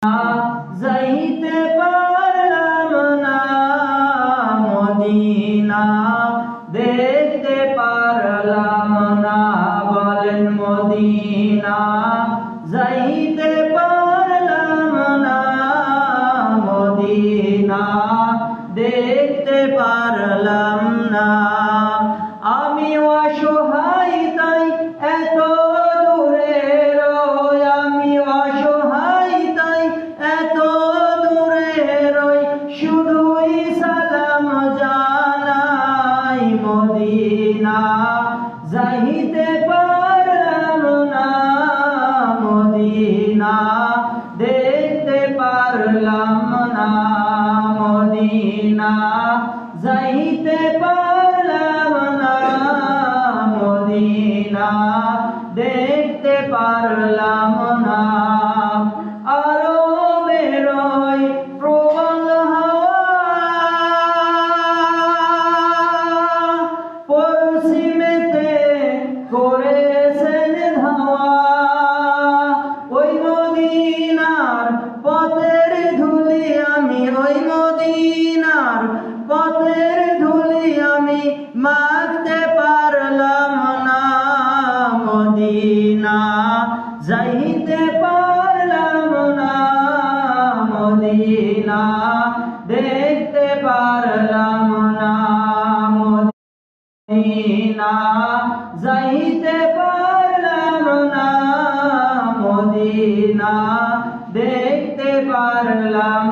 যাইতে পারলাম না মদিনা, দেখতে পারলাম না, বলেন মদিনা। যাইতে পারলাম না মদিনা, দেখতে পারলাম না। আমি অসহায় তাই এত দূরে রই, আমি অসহায় তাই এত দূরে রই, শুধুই সালাম জানাই মদিনা। যাইতে পারলাম না মদিনা, দেখতে পারলাম না মদিনা। যাইতে পারলাম না মদিনা, দেখতে পারলাম না। আরো বেরোয় প্রবল হাওয়া, পশ্চিমেতে করেছেন ধাওয়া। ওই মদিনার পথের ধুলি আমি, ওই মদিনার পথের ধুলি আমি মাখতে পারলাম না মদিনা। যাইতে পারলাম না মদিনা, দেখতে পারলাম না মদিনা। যাইতে পারলাম না মদিনা, দেখতে পারলাম